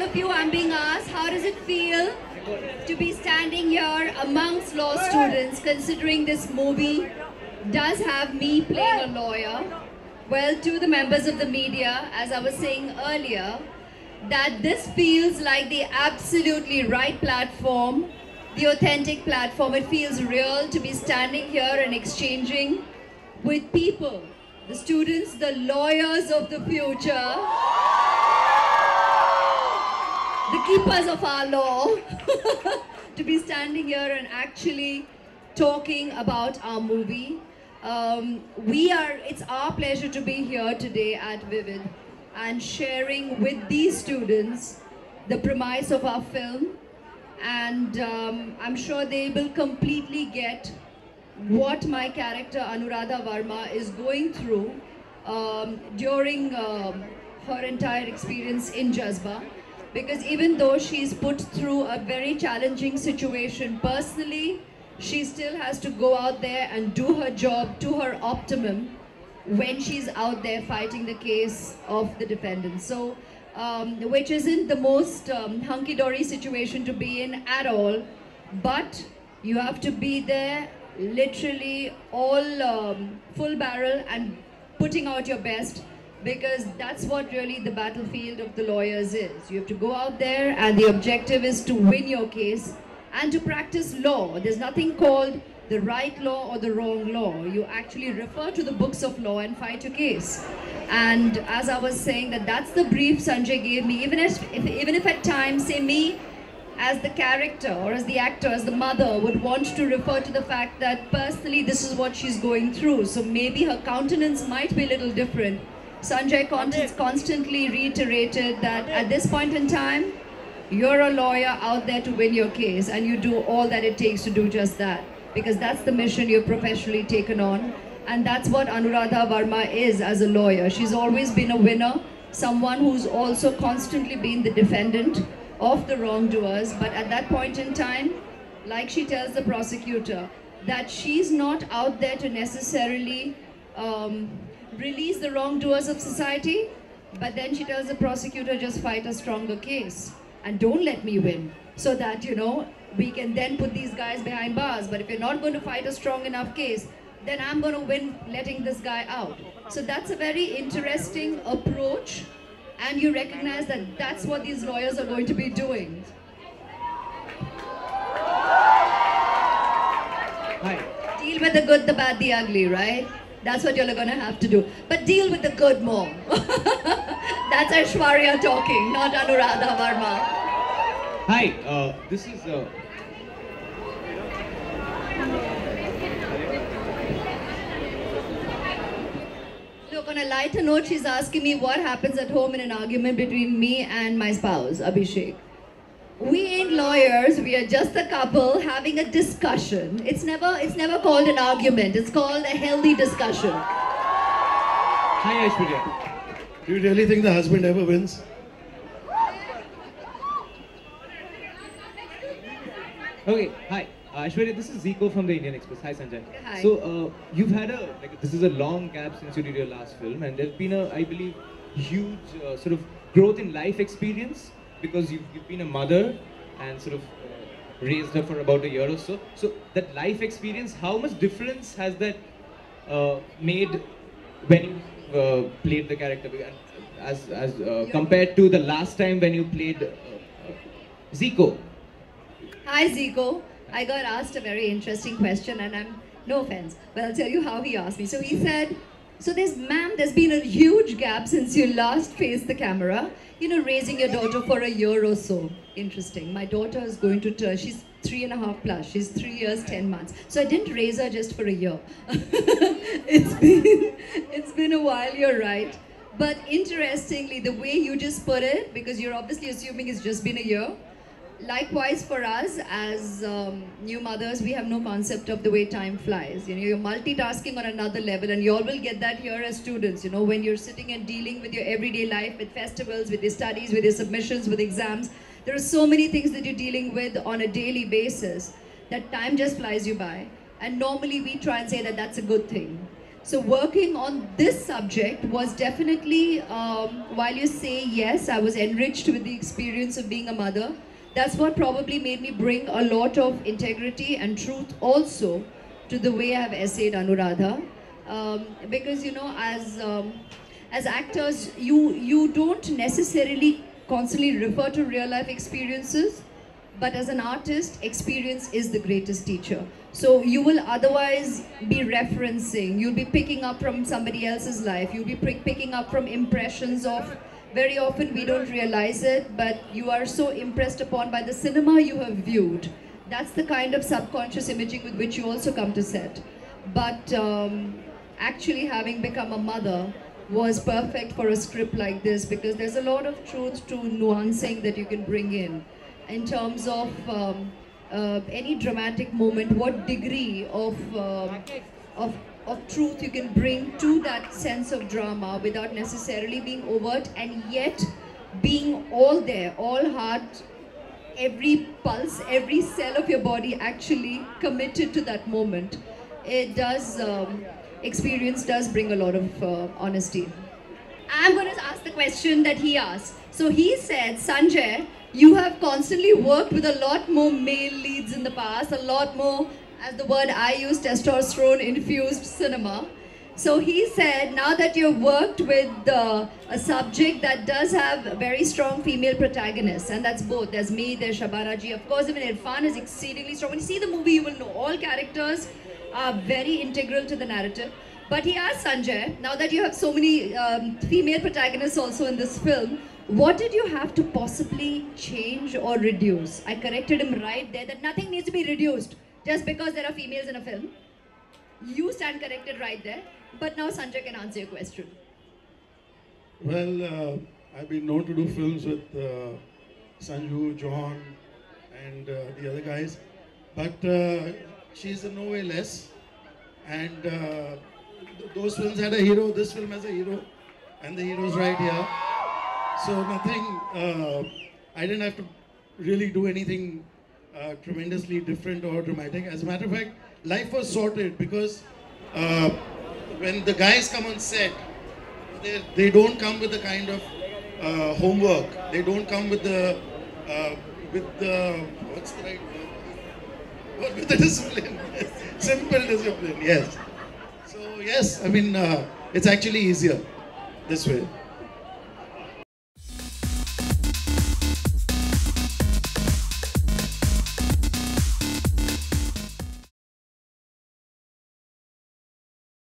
of you, I'm being asked, how does it feel to be standing here amongst law students, considering this movie does have me playing a lawyer? Well, to the members of the media, as I was saying earlier, that this feels like the absolutely right platform, the authentic platform. It feels real to be standing here and exchanging with people, the students, the lawyers of the future, the keepers of our law, to be standing here and actually talking about our movie. It's our pleasure to be here today at Vivid and sharing with these students the premise of our film, and I'm sure they will completely get what my character Anuradha Varma is going through during her entire experience in Jazba. Because even though she's put through a very challenging situation personally, she still has to go out there and do her job to her optimum when she's out there fighting the case of the defendant. So, which isn't the most hunky-dory situation to be in at all, but you have to be there literally all full barrel and putting out your best, because that's what really the battlefield of the lawyers is. You have to go out there and the objective is to win your case and to practice law. There's nothing called the right law or the wrong law. You actually refer to the books of law and fight your case. And as I was saying, that's the brief Sanjay gave me, even if at times, say me, as the character or as the actor, as the mother, would want to refer to the fact that personally this is what she's going through. So maybe her countenance might be a little different. Sanjay constantly reiterated that at this point in time, you're a lawyer out there to win your case, and you do all that it takes to do just that, because that's the mission you've professionally taken on, and that's what Anuradha Varma is as a lawyer. She's always been a winner, someone who's also constantly been the defendant of the wrongdoers, but at that point in time, like she tells the prosecutor, that she's not out there to necessarily release the wrongdoers of society, but then she tells the prosecutor, just fight a stronger case and don't let me win, so that, you know, we can then put these guys behind bars. But if you're not going to fight a strong enough case, then I'm going to win letting this guy out. So that's a very interesting approach, and you recognize that that's what these lawyers are going to be doing. Hi. Deal with the good, the bad, the ugly, right? That's what you're going to have to do. But deal with the good more. That's Aishwarya talking, not Anuradha Varma. Hi, this is... Look, on a lighter note, she's asking me what happens at home in an argument between me and my spouse, Abhishek. We ain't lawyers, we are just a couple having a discussion. It's never called an argument, it's called a healthy discussion. Hi, Aishwarya. Do you really think the husband ever wins? Okay, hi. Aishwarya, this is Zico from the Indian Express. Hi, Sanjay. Hi. So, you've had this is a long gap since you did your last film, and there's been I believe, huge sort of growth in life experience, because you've been a mother and sort of raised her for about a year or so. So that life experience, how much difference has that made when you played the character, as compared to the last time when you played Zico? Hi Zico. I got asked a very interesting question, and no offense, but I'll tell you how he asked me. So he said, so there's been a huge gap since you last faced the camera, you know, raising your daughter for a year or so. Interesting. My daughter is going to turn, she's 3.5 plus, she's 3 years, 10 months. So I didn't raise her just for a year. It's been a while, you're right. But interestingly, the way you just put it, because you're obviously assuming it's just been a year, likewise for us as new mothers, we have no concept of the way time flies. You know, you're multitasking on another level, and you all will get that here as students. You know, when you're sitting and dealing with your everyday life, with festivals, with your studies, with your submissions, with exams, there are so many things that you're dealing with on a daily basis that time just flies you by. And normally we try and say that that's a good thing. So working on this subject was definitely, while you say yes, I was enriched with the experience of being a mother. That's what probably made me bring a lot of integrity and truth also to the way I've essayed Anuradha. Because you know, as actors, you don't necessarily constantly refer to real life experiences, but as an artist, experience is the greatest teacher. So you will otherwise be referencing, you'll be picking up from somebody else's life, you'll be picking up from impressions of, very often we don't realize it, but you are so impressed upon by the cinema you have viewed. That's the kind of subconscious imaging with which you also come to set. But actually having become a mother was perfect for a script like this, because there's a lot of truth to nuancing that you can bring in terms of any dramatic moment, what degree of truth you can bring to that sense of drama without necessarily being overt, and yet being all there, all heart, every pulse, every cell of your body actually committed to that moment. It does, experience does bring a lot of honesty. I'm going to ask the question that he asked. So he said, Sanjay, you have constantly worked with a lot more male leads in the past, a lot more, as the word I use, testosterone-infused cinema. So he said, now that you've worked with a subject that does have very strong female protagonists, and that's both, there's me, there's Shabana ji, of course even Irfan is exceedingly strong. When you see the movie, you will know all characters are very integral to the narrative. But he asked Sanjay, now that you have so many female protagonists also in this film, what did you have to possibly change or reduce? I corrected him right there that nothing needs to be reduced just because there are females in a film. You stand corrected right there. But now Sanjay can answer your question. Well, I've been known to do films with Sanju, John, and the other guys. But she's in no way less. And those films had a hero, this film has a hero. And the hero's right here. So nothing, I didn't have to really do anything tremendously different or dramatic. As a matter of fact, life was sorted because when the guys come on set, they don't come with the kind of homework. They don't come with the what's the right word? With the discipline. Simple discipline, yes. So yes, I mean, it's actually easier this way.